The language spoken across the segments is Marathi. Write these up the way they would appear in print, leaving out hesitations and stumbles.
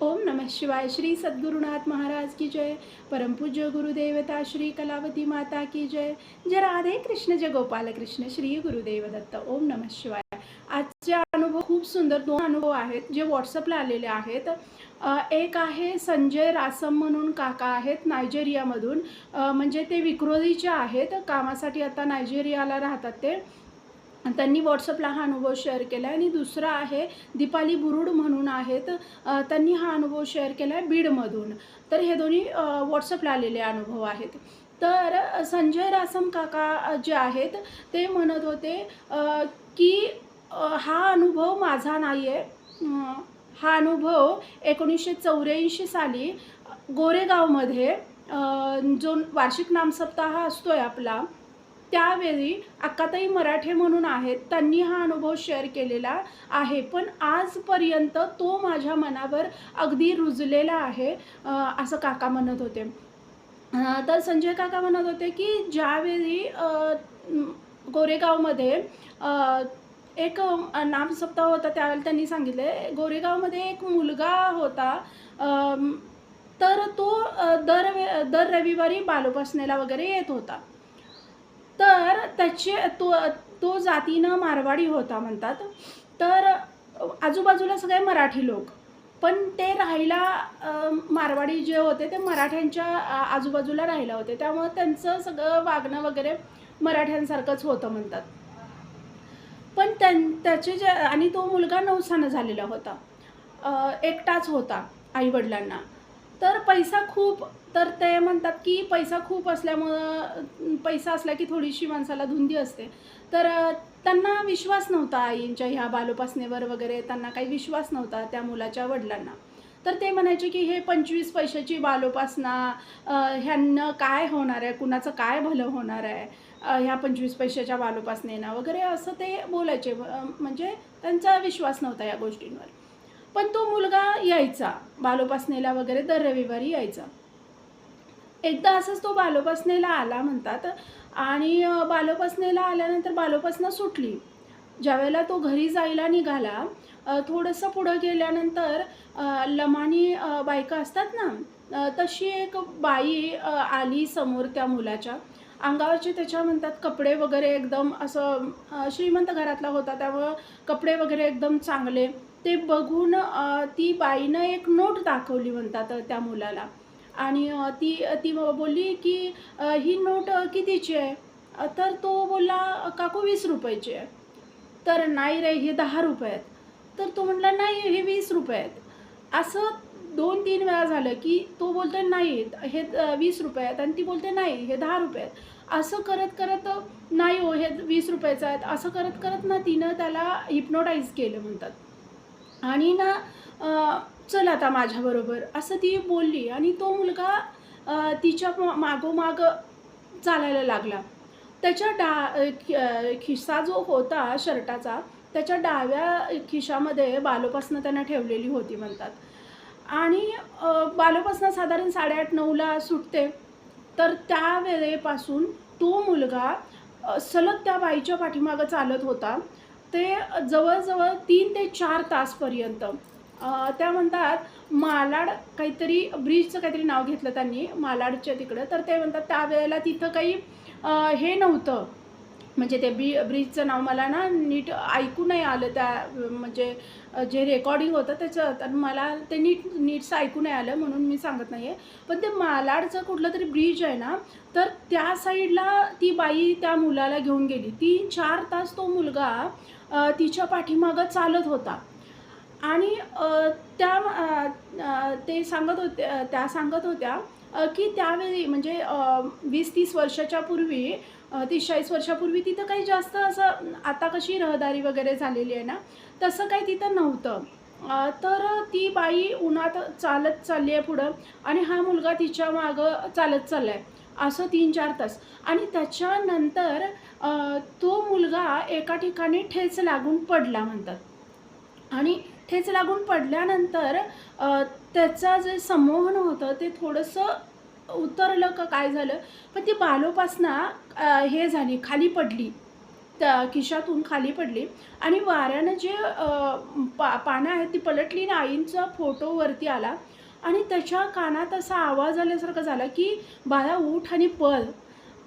ओम नमः शिवाय। श्री सद्गुरुनाथ महाराज की जय। परमपूज्य गुरुदेवता श्री कलावती माता की जय। जय राधे कृष्ण, जय गोपाल कृष्ण, श्री गुरुदेव दत्त। ओम नमः शिवाय। आजचे अनुभव खूप सुंदर दोन अनुभव आहेत जे व्हॉट्सअपला आलेले आहेत। एक आहे संजय रासम म्हणून काका आहेत नायजेरियामधून, म्हणजे ते विक्रोळीचे आहेत, कामासाठी आता नायजेरियाला राहतात ते। त्यांनी व्हॉट्सअपला हा अनुभव शेअर केला आहे। आणि दुसरा आहे दीपाली बुरुड म्हणून आहेत, त्यांनी हा अनुभव शेअर केला आहे बीडमधून। तर हे दोन्ही व्हॉट्सअपला आलेले अनुभव आहेत। तर संजय रासम काका जे आहेत ते म्हणत होते की हा अनुभव माझा नाही आहे। हा अनुभव 1984 साली गोरेगावमध्ये जो वार्षिक नामसप्ताह असतो आहे आपला, त्यावेळी अक्काताई मराठे म्हणून आहेत, त्यांनी हा अनुभव शेअर केलेला आहे। पण आजपर्यंत तो माझ्या मनावर अगदी रुजलेला आहे, असं काका म्हणत होते। तर संजय काका म्हणत होते की ज्यावेळी गोरेगावमध्ये एक नामसप्ताह होता, त्यावेळेला त्यांनी सांगितले गोरेगावमध्ये एक मुलगा होता, तर तो दर रविवारी बालोपासनेला वगैरे येत होता। तर तो जातीनं मारवाडी होता म्हणतात। तर आजूबाजूला सगळे मराठी लोक, पण ते राहायला मारवाडी जे होते ते मराठ्यांच्या आजूबाजूला राहिला होते, त्यामुळे त्यांचं सगळं वागणं वगैरे मराठ्यांसारखंच होतं म्हणतात। पण त्याचे जे आणि तो मुलगा नवसानं झालेला होता, एकटाच होता आईवडिलांना। तर पैसा खूप, तर ते म्हणतात की पैसा खूप असल्यामुळं, पैसा असला की थोडीशी माणसाला धुंदी असते। तर त्यांना विश्वास नव्हता आईंच्या ह्या बालोपासनेवर वगैरे, त्यांना काही विश्वास नव्हता त्या मुलाच्या वडिलांना। तर ते म्हणायचे की हे 25 पैशाची बालोपासना, ह्यांना काय होणार आहे, कुणाचं काय भलं होणार आहे ह्या 25 पैशाच्या बालोपासनेनं वगैरे, असं ते बोलायचे। म्हणजे त्यांचा विश्वास नव्हता या गोष्टींवर। पण तो मुलगा यायचा बालोपासनेला वगैरे, दर रविवारी यायचा। एकदा असंच तो बालोपासनेला आला म्हणतात, आणि बालोपासनेला आल्यानंतर बालोपासना सुटली। ज्यावेळेला तो घरी जायला निघाला, थोडंसं पुढं गेल्यानंतर लमाणी बायका असतात ना, तशी एक बाई आली समोर त्या मुलाच्या। अंगावरचे त्याच्या म्हणतात कपडे वगैरे एकदम असं श्रीमंत घरातला होता, त्यामुळं कपडे वगैरे एकदम चांगले। ते बघून ती बाईनं एक नोट दाखवली म्हणतात त्या मुलाला, आणि ती ती बोलली की ही नोट कितीची आहे? तर तो बोलला काकू 20 रुपयाची आहे। तर नाही रे, हे 10 रुपये आहेत। तर तो म्हटला नाही, हे 20 रुपये आहेत। असं 2-3 वेळा झालं की तो बोलतोय नाही हे 20 रुपये आहेत, आणि ती बोलते नाही हे 10 रुपये आहेत। असं करत करत नाही हो हे 20 रुपयाचं आहेत, असं करत करत ना तिनं त्याला हिप्नोटाईज केलं म्हणतात। आणि ना चल आता माझ्याबरोबर, असं ती बोलली, आणि तो मुलगा तिच्या मागोमाग चालायला लागला। त्याच्या खिसा जो होता शर्टाचा, त्याच्या डाव्या खिशामध्ये बालोपासना त्यानं ठेवलेली होती म्हणतात। आणि बालोपासना साधारण 8:30-9ला सुटते। तर त्या वेळेपासून तो मुलगा सलग त्या बाईच्या पाठीमागं चालत होता। ते जवळ-जवळ 3 ते 4 तासपर्यंत। त्या म्हणतात मालाड काहीतरी ब्रिजचं काहीतरी नाव घेतलं त्यांनी, मालाडच्या तिकडं। तर ते म्हणतात त्यावेळेला तिथं काही हे नव्हतं, म्हणजे ते ब्रिजचं नाव मला ना नीट ऐकू नाही आलं, त्या म्हणजे जे रेकॉर्डिंग होतं त्याचं, तर मला ते नीटसं ऐकू नाही आलं म्हणून मी सांगत नाही आहे। पण ते मालाडचं कुठलं तरी ब्रिज आहे ना, तर त्या साईडला ती बाई त्या मुलाला घेऊन गेली। 3-4 तास तो मुलगा तिच्या पाठीमागं चालत होता। आणि त्या सांगत होत्या की त्यावेळी म्हणजे 20-30 वर्षाच्या पूर्वी, 30-40 वर्षापूर्वी तिथं काही जास्त असं आता कशी रहदारी वगैरे झालेली आहे ना, तसं काही तिथं नव्हतं। तर ती बाई उन्हात चालत चालली आहे पुढं, आणि हा मुलगा तिच्या मागं चालत चालला आहे, असं 3-4 तास। आणि त्याच्यानंतर तो मुलगा एका ठिकाणी ठेच लागून पडला म्हणतात। आणि ठेच लागून पडल्यानंतर त्याचं जे संमोहन होतं ते थोडंसं उतरलं का काय झालं, पण ती बालोपासना हे झाली, खाली पडली। त्या खिशातून खाली पडली आणि वाऱ्यानं जे पानं आहेत ती पलटली आणि आईंचा फोटो वरती आला आणि त्याच्या कानात असा आवाज आल्यासारखं झाला, की "बाळा उठ आणि पळ."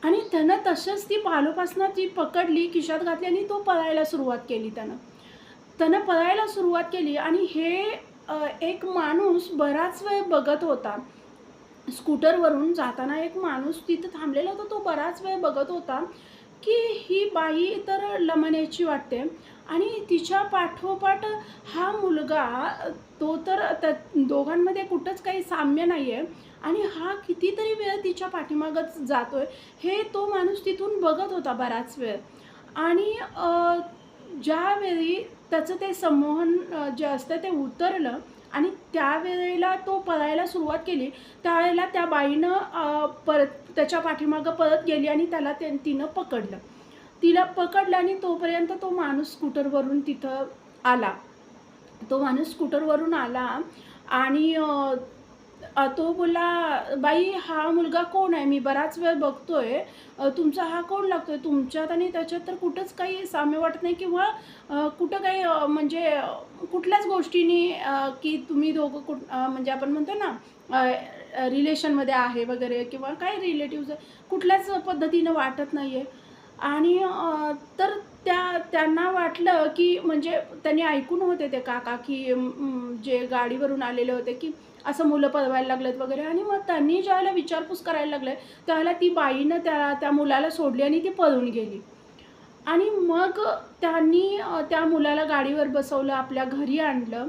आणि त्यानं तसंच ती पालोपासनं ती पकडली, खिशात घातली आणि तो पळायला सुरुवात केली त्यानं. त्यानं पळायला सुरुवात केली आणि हे एक माणूस बराच वेळ बघत होता. स्कूटरवरून जाताना एक माणूस तिथं थांबलेला होता. तो बराच वेळ बघत होता, की ही बाई तर लमण्याची वाटते आणि तिच्या पाठोपाठ हा मुलगा, तो तर त्या दोघांमध्ये कुठंच काही साम्य नाही आहे आणि हा कितीतरी वेळ तिच्या पाठीमागच जातोय, हे तो माणूस तिथून बघत होता बराच वेळ. आणि ज्यावेळी त्याचं ते संमोहन जे असतं ते उतरलं आणि त्यावेळेला तो पळायला सुरुवात केली, त्यावेळेला त्या बाईनं परत त्याच्या पाठीमागं पळत गेली आणि त्याला तिनं पकडलं. तिला पकडलं आणि तोपर्यंत तो माणूस स्कूटरवरून तिथं आला. तो माणूस स्कूटरवरून आला आणि तो बोलला, "बाई हा मुलगा कोण आहे? मी बराच वेळ बघतोय. तुमचा हा कोण लागतोय? तुमच्यात आणि त्याच्यात तर कुठंच काही साम्य वाटत नाही किंवा कुठं काही म्हणजे कुठल्याच गोष्टींनी की तुम्ही दोघं म्हणजे आपण म्हणतो ना रिलेशनमध्ये आहे वगैरे किंवा काय रिलेटिव्हज कुठल्याच पद्धतीनं वाटत नाही आहे." आणि तर त्यांना वाटलं, की म्हणजे त्यांनी ऐकून होते ते काका, की जे गाडीवरून आलेले होते, की असं मुलं पळवायला लागलेत वगैरे आणि मग त्यांनी ज्यावेळेला विचारपूस करायला लागले, त्यावेळेला ती बाईनं त्या मुलाला सोडली आणि ती पळून गेली. आणि मग त्यांनी त्या मुलाला गाडीवर बसवलं, आपल्या घरी आणलं.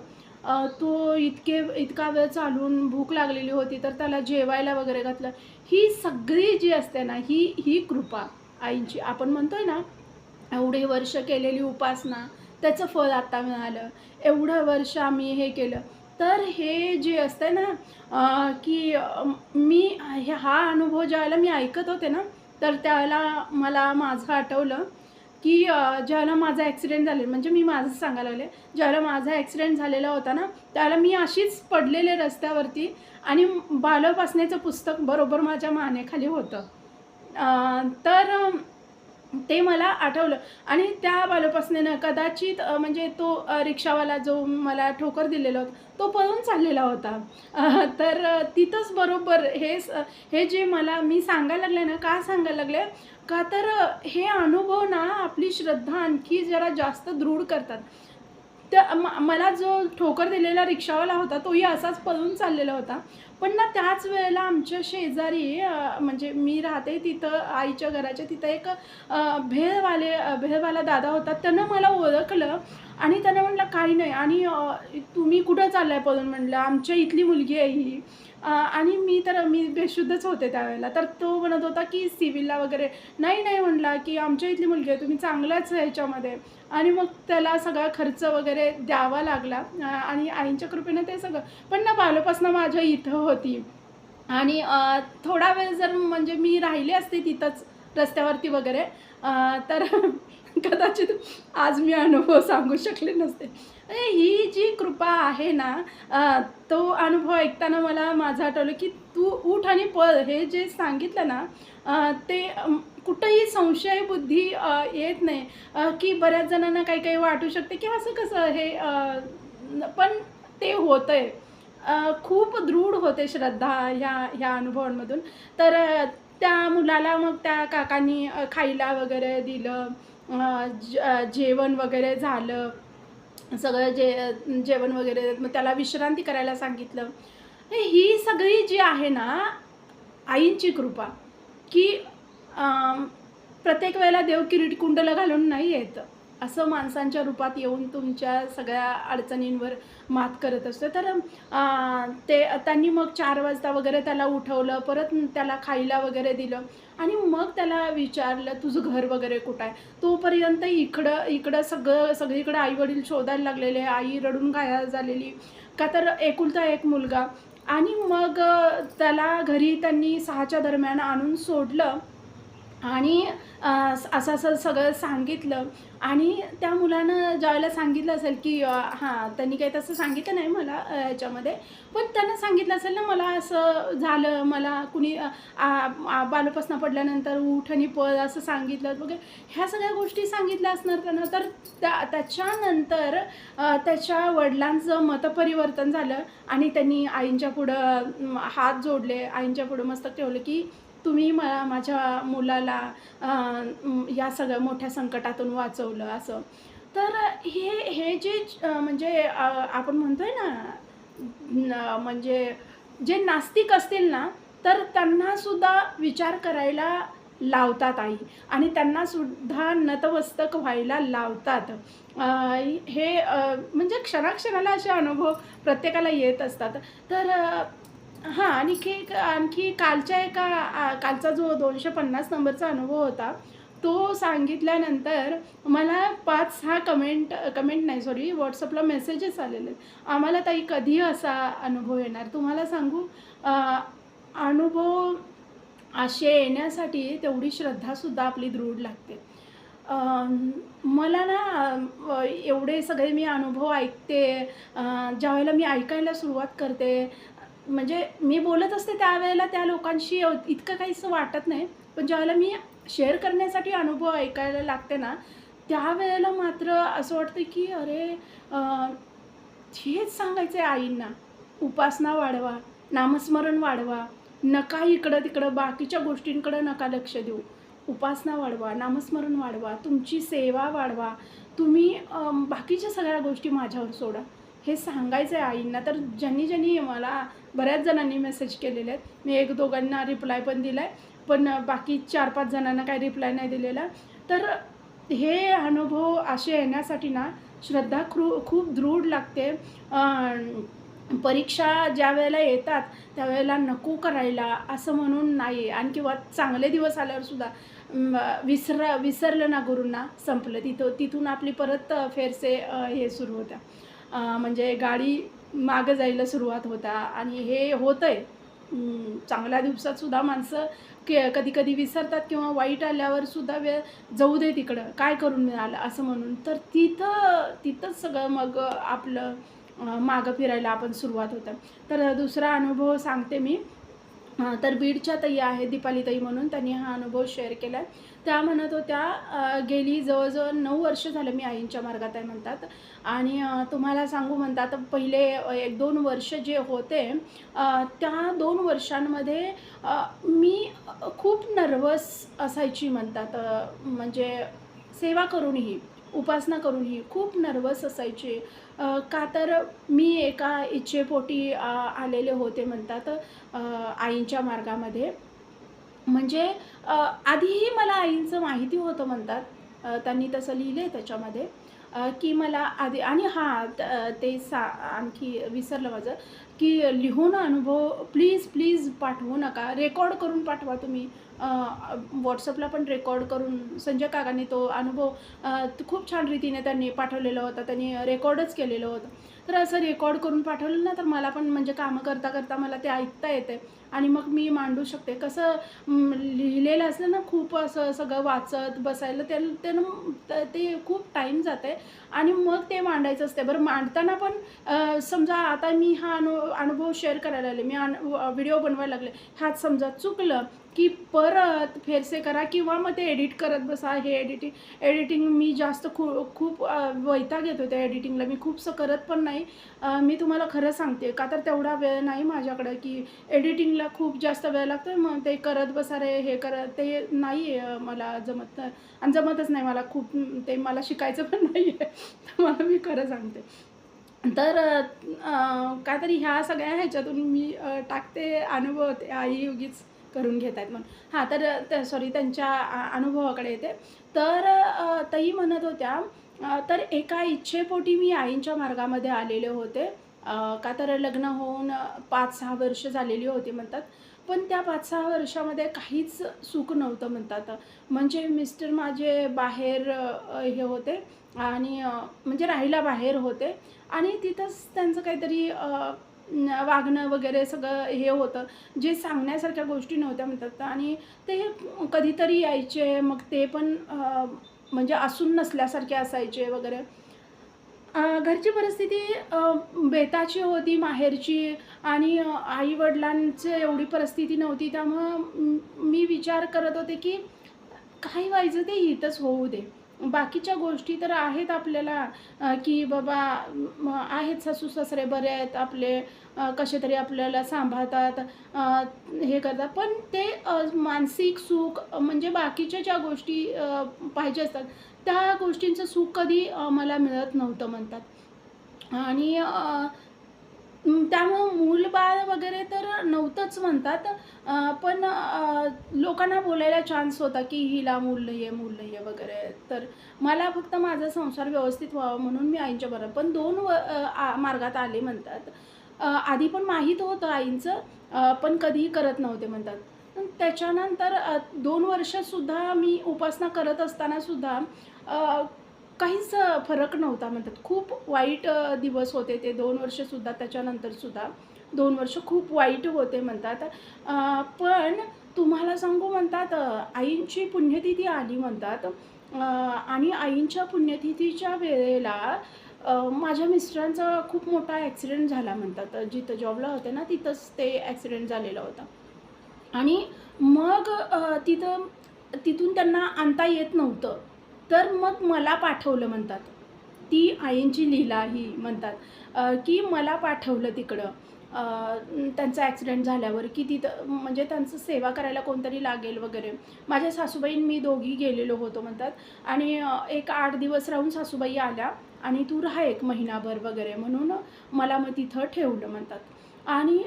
तो इतका वेळ चालून भूक लागलेली होती, तर त्याला जेवायला वगैरे घातलं. ही सगळी जी असते ना, ही ही कृपा आईची. आपण म्हणतोय ना, एवढे वर्ष केलेली उपासना, त्याचं फळ आता मिळालं. एवढं वर्ष आम्ही हे केलं. तर हे जे असतंय ना, की मी हा अनुभव ज्यावेळेला मी ऐकत होते ना, तर त्यावेळेला मला माझं आठवलं, की ज्यावेळेला माझा ॲक्सिडेंट झालेला, म्हणजे मी माझं सांगायला लागले. ज्यावेळेला माझा ॲक्सिडेंट झालेला होता ना, त्यावेळेला मी अशीच पडलेले रस्त्यावरती आणि बालोपासनेचं पुस्तक बरोबर माझ्या मानेखाली होतं. तर ते मला आठवलं आणि त्या बालोपासनेनं कदाचित म्हणजे तो रिक्षावाला जो मला ठोकर दिलेला होता, तो पळून चाललेला होता. तर तिथंच बरोबर हे जे मी सांगायला लागले ना, का सांगायला लागले? का तर हे अनुभव ना आपली श्रद्धा आणखी जरा जास्त दृढ करतात. तर मला जो ठोकर दिलेला रिक्षावाला होता, तोही असाच पळून चाललेला होता. पण ना त्याच वेळेला आमच्या शेजारी म्हणजे मी राहते तिथं आईच्या घराच्या तिथं एक भेळवाला दादा होता. त्यानं मला ओळखलं आणि त्यानं म्हटलं, "काही नाही." आणि "तुम्ही कुठं चाललाय पळून?" म्हटलं, "आमच्या इथली मुलगी आहे ही." आणि मी बेशुद्धच होते त्यावेळेला. तर तो म्हणत होता, की सिव्हिलला वगैरे. "नाही, नाही," म्हटला, की "आमच्या इथली मुलगी आहे. तुम्ही चांगल्याच ह्याच्यामध्ये." आणि मग त्याला सगळा खर्च वगैरे द्यावा लागला आणि आईंच्या कृपेनं ते सगळं. पण ना बालपणापासून माझ्या इथं होती आणि थोडा वेळ जर म्हणजे मी राहिले असते तिथंच रस्त्यावरती वगैरे तर कदाचित आज मी अनुभव सांगू शकले नसते. म्हणजे ही जी कृपा आहे ना, तो अनुभव ऐकताना मला माझं आठवलं, की "तू उठ आणि पळ." हे जे सांगितलं ना, ते कुठंही संशय बुद्धी येत नाही, की बऱ्याच जणांना काही-काही वाटू शकते, की असं कसं हे पण ते होतंय. खूप दृढ होते श्रद्धा ह्या अनुभवांमधून. तर त्या मुलाला मग त्या काकांनी खायला वगैरे दिलं. जेवण वगैरे झालं. सगळं जेवण वगैरे मग त्याला विश्रांती करायला सांगितलं. ही सगळी जी आहे ना, आईंची कृपा, की प्रत्येक वेळेला देव किरीट कुंडलं घालून नाही येत. असं माणसांच्या रूपात येऊन तुमच्या सगळ्या अडचणींवर मात करत असतो. तर त्यांनी मग 4 वाजता वगैरे त्याला उठवलं. परत त्याला खायला वगैरे दिलं आणि मग त्याला विचारलं, "तुझं घर वगैरे कुठं आहे?" तोपर्यंत इकडं सगळीकडे आई-वडील शोधायला लागलेले. आई रडून घायाळ झालेली. का तर एकुलता एक मुलगा. आणि मग त्याला घरी त्यांनी 6च्या दरम्यान आणून सोडलं आणि असं-असं सगळं सांगितलं आणि त्या मुलानं ज्यावेळेला सांगितलं असेल, की हां, त्यांनी काही तसं सांगितलं नाही मला ह्याच्यामध्ये. पण त्यानं सांगितलं असेल ना, मला असं झालं, मला कुणी आ आ बालोपासनं पडल्यानंतर उठ आणि पळ असं सांगितलं वगैरे. ह्या सगळ्या गोष्टी सांगितल्या असणार त्यानं. तर त्याच्यानंतर त्याच्या वडिलांचं मतपरिवर्तन झालं आणि त्यांनी आईंच्या पुढं हात जोडले, आईंच्या पुढं मस्तक ठेवलं, की तुम्ही मला माझ्या मुलाला या सगळ्या मोठ्या संकटातून वाचवलं असं. तर हे हे जे म्हणजे आपण म्हणतोय ना म्हणजे जे नास्तिक असतील ना, तर त्यांनासुद्धा विचार करायला लावतात आई आणि त्यांनासुद्धा नतमस्तक व्हायला लावतात. अ, हे म्हणजे क्षणाक्षणाला असे अनुभव प्रत्येकाला येत असतात. तर हां, आणखी कालचा जो 250 नंबरचा अनुभव होता, तो सांगितल्यानंतर मला 5-6 कमेंट नाही सॉरी WhatsAppला मेसेजेस आलेले आहेत. आम्हाला ताई कधी असा अनुभव येणार? तुम्हाला सांगू अनुभव असे येण्यासाठी तेवढी श्रद्धासुद्धा आपली दृढ लागते. अ, मला ना एवढे सगळे मी अनुभव ऐकते, ज्यावेळेला मी ऐकायला सुरुवात करते, म्हणजे मी बोलत असते त्यावेळेला त्या लोकांशी इतकं काहीसं वाटत नाही. पण ज्यावेळेला मी शेअर करण्यासाठी अनुभव ऐकायला लागते ना, त्यावेळेला मात्र असं वाटतं की अरे अ, हेच सांगायचं आहे आईंना. उपासना वाढवा, नामस्मरण वाढवा. नका इकडं-तिकडं बाकीच्या गोष्टींकडं नका लक्ष देऊ. उपासना वाढवा, नामस्मरण वाढवा, तुमची सेवा वाढवा. तुम्ही बाकीच्या सगळ्या गोष्टी माझ्यावर सोडा. हे सांगायचं आहे आईंना. तर ज्यांनी मला बऱ्याच जणांनी मेसेज केलेले आहेत. मी 1-2घांना रिप्लाय पण दिलाय. पण बाकी 4-5 जणांना काही रिप्लाय नाही दिलेला. तर हे अनुभव असे येण्यासाठी ना श्रद्धा खूप दृढ लागते. परीक्षा ज्यावेळेला येतात, त्यावेळेला नको करायला असं म्हणून नाही आणि किंवा चांगले दिवस आल्यावर सुद्धा विसरलं ना गुरूंना, संपलं. तिथून आपली परत फेरसे हे सुरू होत्या. म्हणजे गाडी मागं जायला सुरुवात होता आणि हे होतंय. चांगल्या दिवसात सुद्धा माणसं कधी-कधी विसरतात किंवा वाईट आल्यावर सुद्धा वेळ जाऊ दे तिकडं, काय करून मिळालं असं म्हणून. तर तिथंच सगळं मग आपलं मागं फिरायला आपण सुरुवात होतं. तर दुसरा अनुभव सांगते मी. तर बीडच्या ताई आहेत दीपाली ताई म्हणून, त्यांनी हा अनुभव शेअर केला आहे. त्या म्हणत होत्या गेली जवळ-जवळ 9 वर्ष झालं मी आईंच्या मार्गात आहे म्हणतात आणि तुम्हाला सांगू म्हणतात पहिले 1-2 वर्ष जे होते त्या 2 वर्षांमध्ये मी खूप नर्वस असायची म्हणतात. म्हणजे सेवा करूनही, उपासना करूनही खूप नर्वस असायचे. का तर मी एका इच्छेपोटी आलेले होते म्हणतात आईंच्या मार्गामध्ये. म्हणजे आधीही मला आईंचं माहिती होतं म्हणतात. त्यांनी तसं लिहिलंय त्याच्यामध्ये की मला आधी आणि हां, ते आणखी विसरलं माझं, की लिहून अनुभव प्लीज पाठवू नका. रेकॉर्ड करून पाठवा तुम्ही. WhatsAppला पण रेकॉर्ड करून संजय काकांनी तो अनुभव खूप छान रीतीने त्यांनी पाठवलेला होता. त्यांनी रेकॉर्डच केलेलं होतं. तर असं रेकॉर्ड करून पाठवलं ना, तर मला पण म्हणजे कामं करता मला ते ऐकता येते आणि मग मी मांडू शकते. कसं लिहिलेलं असलं ना, खूप असं सगळं वाचत बसायला त्यानं ते खूप टाईम जाते आणि मग ते मांडायचं असते. बरं मांडताना पण समजा आता मी हा अनुभव शेअर करायला लागले, मी व्हिडिओ बनवायला लागले. ह्यात समजा चुकलं, की परत फेरसे करा किंवा मग ते एडिट करत बसा. हे एडिटिंग मी जास्त खूप वैताग येतो त्या एडिटिंगला. मी खूपसं करत पण नाही. मी तुम्हाला खरं सांगते, का तर तेवढा वेळ नाही माझ्याकडं, की एडिटिंगला खूप जास्त वेळ लागतो. मग ते करत बसा रे, हे करत ते नाही मला जमत आणि जमतच नाही मला खूप. ते मला शिकायचं पण नाही आहे. तर मी खरं सांगते. तर काहीतरी ह्या सगळ्या ह्याच्यातून मी टाकते अनुभव ते आई उगीच करून घेत आहेत म्हणून. हां, तर सॉरी त्यांच्या अनुभवाकडे येते. तर ताई म्हणत होत्या तर एका इच्छेपोटी मी आईंच्या मार्गामध्ये आलेले होते. का तर लग्न होऊन 5-6 वर्ष झालेली होती म्हणतात. पण त्या 5-6 वर्षामध्ये काहीच सुख नव्हतं म्हणतात. म्हणजे मिस्टर माझे बाहेर हे होते आणि म्हणजे राहायला बाहेर होते आणि तिथंच त्यांचं काहीतरी वागणं वगैरे सगळं हे होतं, जे सांगण्यासारख्या गोष्टी नव्हत्या म्हणतात. आणि ते कधीतरी यायचे, मग ते पण म्हणजे असून नसल्यासारखे असायचे वगैरे. घरची परिस्थिती बेताची होती माहेरची. आणि आई-वडिलांची एवढी परिस्थिती नव्हती. त्यामुळं मी विचार करत होते, की काय व्हायचं ते इथंच होऊ दे. बाकीच्या गोष्टी तर आहेत आपल्याला, की बाबा आहेत सासू-सासरे बरे आहेत आपले, कसे तरी आपल्याला सांभाळतात, हे करतात. पण ते मानसिक सुख, म्हणजे बाकीच्या ज्या गोष्टी पाहिजे असतात, त्या गोष्टींचं सुख कधी मला मिळत नव्हतं म्हणतात. आणि त्यामुळं मूल-बाळ वगैरे तर नव्हतंच म्हणतात. पण लोकांना बोलायला चान्स होता, की हिला मूल नाही आहे, मूल नाही आहे वगैरे. तर मला फक्त माझा संसार व्यवस्थित व्हावा म्हणून मी आईंच्या बरोबर. पण 2 मार्गात आले म्हणतात. आधी पण माहीत होतं आईंचं, पण कधीही करत नव्हते म्हणतात. पण त्याच्यानंतर 2 वर्षसुद्धा मी उपासना करत असतानासुद्धा काहीच फरक नव्हता म्हणतात. खूप वाईट दिवस होते ते 2 वर्षसुद्धा. त्याच्यानंतरसुद्धा 2 वर्ष खूप वाईट होते म्हणतात. पण तुम्हाला सांगू म्हणतात, आईंची पुण्यतिथी आली म्हणतात. आणि आईंच्या पुण्यतिथीच्या वेळेला माझ्या मिस्टरांचा खूप मोठा ॲक्सिडेंट झाला म्हणतात. जिथं जॉबला होते ना, तिथंच ते ॲक्सिडेंट झालेला होता. आणि मग तिथून त्यांना आणता येत नव्हतं. तर मग मला पाठवलं म्हणतात. ती आईंची लीला ही म्हणतात, की मला पाठवलं तिकडं. त्यांचा ॲक्सिडेंट झाल्यावर, की तिथं म्हणजे त्यांचं सेवा करायला कोणतरी लागेल वगैरे. माझ्या सासूबाई आणि मी दोघी गेलेलो होतो म्हणतात. आणि एक 8 दिवस राहून सासूबाई आल्या आणि "तू राहा 1 महिनाभर" वगैरे म्हणून मला मग तिथं ठेवलं म्हणतात. आणि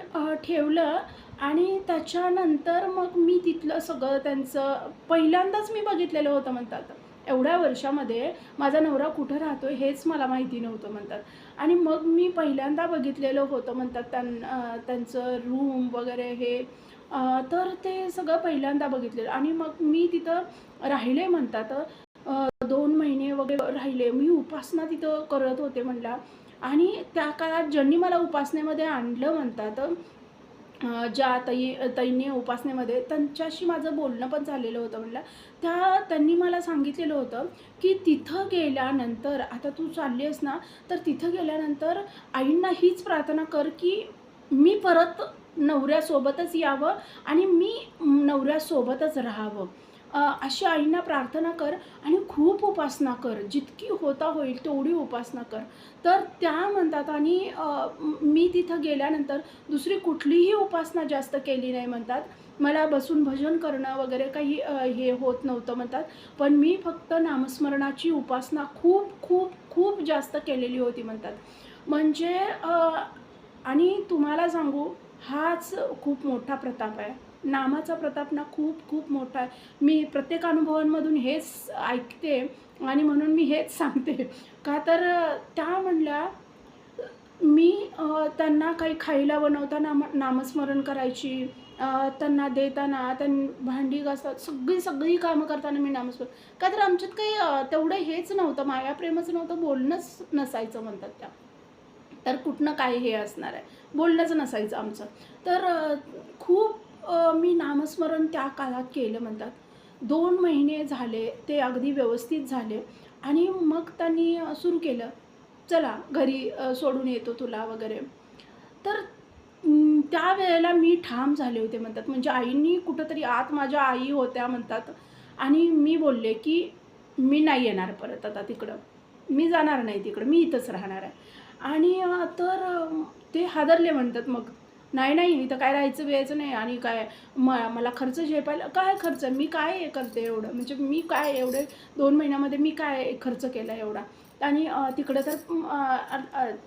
ठेवलं. आणि त्याच्यानंतर मग मी तिथलं सगळं त्यांचं पहिल्यांदाच मी बघितलेलं होतं म्हणतात. एवढ्या वर्षामध्ये माझा नवरा कुठं राहतोय हेच मला माहिती नव्हतं म्हणतात. आणि मग मी पहिल्यांदा बघितलेलं होतं म्हणतात त्यांचं रूम वगैरे हे. तर ते सगळं पहिल्यांदा बघितलेलं. आणि मग मी तिथं राहिले म्हणतात. 2 महिने वगैरे राहिले. मी उपासना तिथं करत होते म्हणला. आणि त्या काळात ज्यांनी मला उपासनेमध्ये आणलं म्हणतात, ज्या ताईंनी उपासनेमध्ये त्यांच्याशी माझं बोलणं पण झालेलं होतं म्हणलं. त्यांनी मला सांगितलेलं होतं, की तिथं गेल्यानंतर आता तू चालली आहेस ना, तर तिथं गेल्यानंतर आईंना हीच प्रार्थना कर, की मी परत नवऱ्यासोबतच यावं आणि मी नवऱ्यासोबतच राहावं. अशी आईंना प्रार्थना कर आणि खूप उपासना कर. जितकी होता होईल तेवढी उपासना कर. तर त्या म्हणतात. आणि मी तिथं गेल्यानंतर दुसरी कुठलीही उपासना जास्त केली नाही म्हणतात. मला बसून भजन करणं वगैरे काही हे होत नव्हतं म्हणतात. पण मी फक्त नामस्मरणाची उपासना खूप, खूप, खूप जास्त केलेली होती म्हणतात. म्हणजे आणि तुम्हाला सांगू, हाच खूप मोठा प्रताप आहे. नामाचा प्रताप ना खूप खूप मोठा आहे. मी प्रत्येक अनुभवांमधून हेच ऐकते आणि म्हणून मी हेच सांगते. का तर त्या म्हणल्या, मी त्यांना काही खायला बनवताना नामस्मरण करायची. त्यांना देताना, भांडी घासत सगळी कामं करताना मी नामस्मरण. का तर आमच्यात काही तेवढं हेच नव्हतं, मायाप्रेमच नव्हतं, बोलणंच नसायचं म्हणतात त्या. तर कुठनं काय हे असणार आहे, बोलणंच नसायचं आमचं. तर खूप मी नामस्मरण त्या काळात केलं म्हणतात. 2 महिने झाले, ते अगदी व्यवस्थित झाले. आणि मग त्यांनी सुरू केलं, "चला घरी सोडून येतो तुला" वगैरे. तर त्यावेळेला मी ठाम झाले होते म्हणतात. म्हणजे आईंनी कुठेतरी आत माझ्या आई होत्या म्हणतात. आणि मी बोलले, की "मी नाही येणार परत आता तिकडं. मी जाणार नाही तिकडं. मी इथंच राहणार आहे." आणि तर ते हादरले म्हणतात मग. "नाही, नाही, इथं काय राहायचं-बिहायचं नाही आणि काय मला खर्च झेपायला काय खर्च? मी काय करते एवढं? म्हणजे मी काय एवढे 2 महिन्यामध्ये मी काय खर्च केला एवढा? आणि तिकडं तर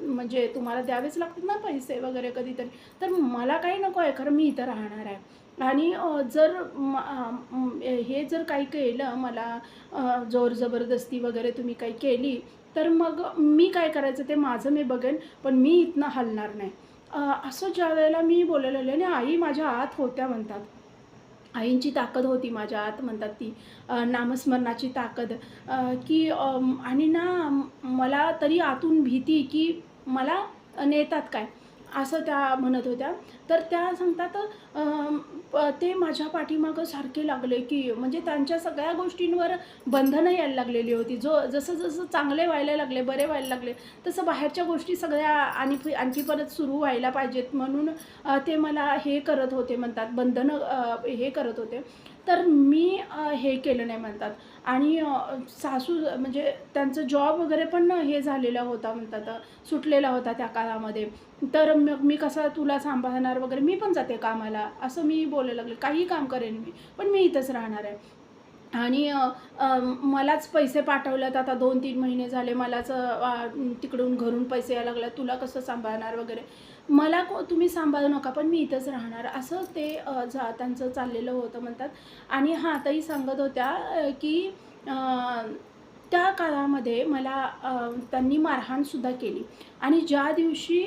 म्हणजे तुम्हाला द्यावेच लागतात ना पैसे वगैरे कधीतरी. तर मला काही नको आहे, खरं मी इथं राहणार आहे. आणि हे जर काही केलं मला, जोर जबरदस्ती वगैरे तुम्ही काही केली, तर मग मी काय करायचं ते माझं मी बघेन, पण मी इथनं हलणार नाही." असं ज्यावेळेला मी बोलायला लागले आणि आई माझ्या आत होत्या म्हणतात. आईंची ताकद होती माझ्या आत म्हणतात ती, नामस्मरणाची ताकद. की आणि ना मला तरी आतून भीती, की मला नेतात काय? असं त्या म्हणत होत्या. तर त्या सांगतात ते माझ्या पाठीमागं सारखे लागले, की म्हणजे त्यांच्या सगळ्या गोष्टींवर बंधनं यायला लागलेली होती. जसं चांगले व्हायला लागले, बरे व्हायला लागले, तसं बाहेरच्या गोष्टी सगळ्या आणखी परत सुरू व्हायला पाहिजेत म्हणून ते मला हे करत होते म्हणतात, बंधनं हे करत होते. तर मी हे केलं नाही म्हणतात. आणि सासू म्हणजे त्यांचं जॉब वगैरे पण हे झालेला होता म्हणतात, सुटलेला होता त्या काळामध्ये. तर मग मी कसं तुला सांभाळणार वगैरे, मी पण जाते कामाला, असं मी बोलायला लागले. काहीही काम करेन मी, पण मी इथंच राहणार आहे. आणि मलाच पैसे पाठवलेत आता 2-3 महिने झाले. मलाच तिकडून घरून पैसे यायला लागले. तुला कसं सांभाळणार वगैरे. मला तुम्ही सांभाळू नका, पण मी इथंच राहणार. असं ते त्यांचं चाललेलं होतं म्हणतात. आणि हां, ताई सांगत होत्या की अ, त्या काळामध्ये मला त्यांनी मारहाणसुद्धा केली. आणि ज्या दिवशी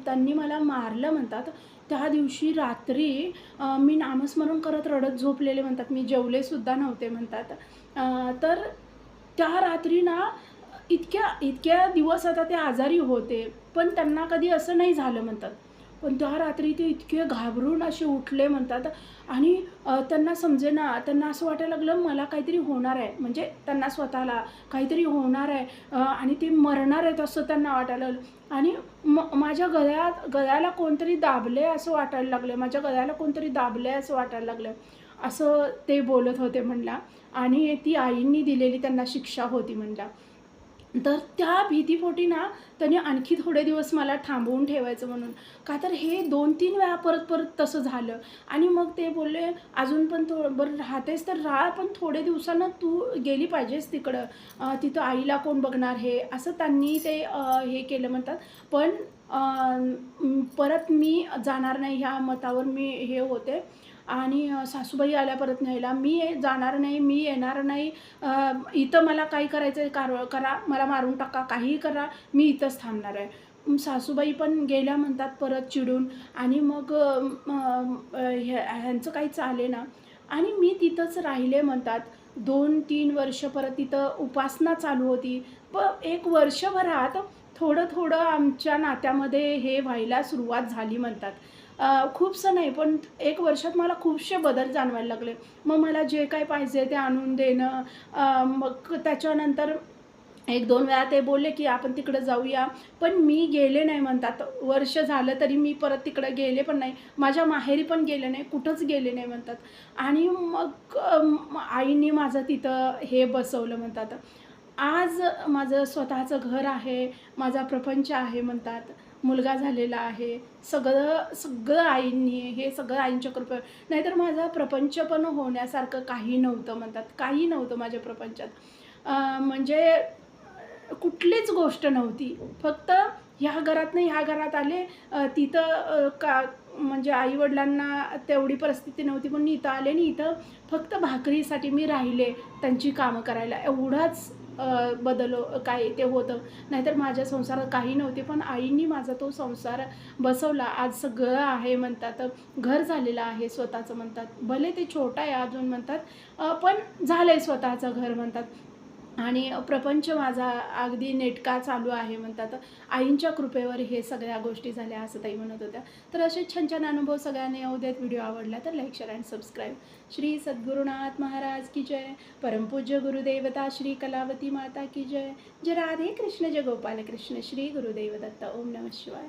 त्यांनी मला मारलं म्हणतात, त्या दिवशी रात्री मी नामस्मरण करत रडत झोपलेले म्हणतात. मी जेवलेसुद्धा नव्हते म्हणतात. तर त्या रात्री ना इतक्या इतक्या दिवस आता ते आजारी होते, पण त्यांना कधी असं नाही झालं म्हणतात. पण त्या रात्री ते इतके घाबरून असे उठले म्हणतात. आणि त्यांना समजेना, त्यांना असं वाटायला लागलं मला काहीतरी होणार आहे. म्हणजे त्यांना स्वतःला काहीतरी होणार आहे आणि ते मरणार आहेत असं त्यांना वाटायला लागलं. आणि माझ्या गळ्याला कोणतरी दाबले असं वाटायला लागलं. माझ्या गळ्याला कोणतरी दाबले असं वाटायला लागलं. असं ते बोलत होते म्हणला. आणि ती आईंनी दिलेली त्यांना शिक्षा होती म्हणला. तर त्या भीतीपोटी ना त्यांनी आणखी थोडे दिवस मला थांबवून ठेवायचं म्हणून. का तर हे 2-3 वेळा परत तसं झालं. आणि मग ते बोलले, "अजून पण बरं राहतेस तर राहा, पण थोडे दिवसानं तू गेली पाहिजेस तिकडं. तिथं आईला कोण बघणार?" हे असं त्यांनी ते हे केलं म्हणतात. पण परत मी जाणार नाही ह्या मतावर मी हे होते. आणि सासूबाई आल्या परत न्यायला. मी जाणार नाही, मी येणार नाही. इथं मला काही करायचं आहे करा, मला मारून टाका, काहीही करा, मी इथंच थांबणार आहे. सासूबाई पण गेल्या म्हणतात परत चिडून. आणि मग ह्यांचं काही चालेना आणि मी तिथंच राहिले म्हणतात. 2-3 वर्ष परत तिथं उपासना चालू होती. 1 वर्षभरात थोडं-थोडं आमच्या नात्यामध्ये हे व्हायला सुरुवात झाली म्हणतात. खूपसं नाही, पण 1 वर्षात मला खूपसे बदल जाणवायला लागले. मग मला जे काही पाहिजे ते आणून देणं. मग त्याच्यानंतर 1-2 वेळा ते बोलले, की आपण तिकडं जाऊया. पण मी गेले नाही म्हणतात. वर्ष झालं तरी मी परत तिकडं गेले पण नाही. माझ्या माहेरी पण गेले नाही, कुठंच गेले नाही म्हणतात. आणि मग आईनी माझं तिथं हे बसवलं म्हणतात. आज माझं स्वतःचं घर आहे, माझा प्रपंच आहे म्हणतात. मुलगा झालेला आहे. सगळं आईंनी, हे सगळं आईंच्या कृपेवर. नाहीतर माझा प्रपंच पण होण्यासारखं काही नव्हतं म्हणतात. काही नव्हतं माझ्या प्रपंचात. म्हणजे कुठलीच गोष्ट नव्हती. फक्त ह्या घरातनं ह्या घरात आले. तिथं म्हणजे आई-वडिलांना तेवढी परिस्थिती नव्हती, पण मी इथं आले आणि इथं फक्त भाकरीसाठी मी राहिले, त्यांची कामं करायला. एवढाच बदल काय ते होतं. नाहीतर माझ्या संसारात काही नव्हते. पण आईंनी माझा तो संसार बसवला. आज सगळं आहे म्हणतात. घर झालेलं आहे स्वतःचं म्हणतात. भले ते छोटं आहे अजून म्हणतात, पण झालंय स्वतःचं घर म्हणतात. आणि प्रपंच माझा अगदी नेटका चालू आहे म्हणतात. आईंच्या कृपेवर हे सगळ्या गोष्टी झाल्या असं ताई म्हणत होत्या. तर असे छान छान अनुभव सगळ्यांनी येऊ देत. व्हिडिओ आवडला तर like, share and subscribe. Shri Sadgurunath Maharaj की जय. परमपूज्य गुरुदेवता श्री कलावती माता की जय. जय राधे कृष्ण, जय गोपाल कृष्ण. श्री गुरुदेव दत्त. ओम नमः शिवाय.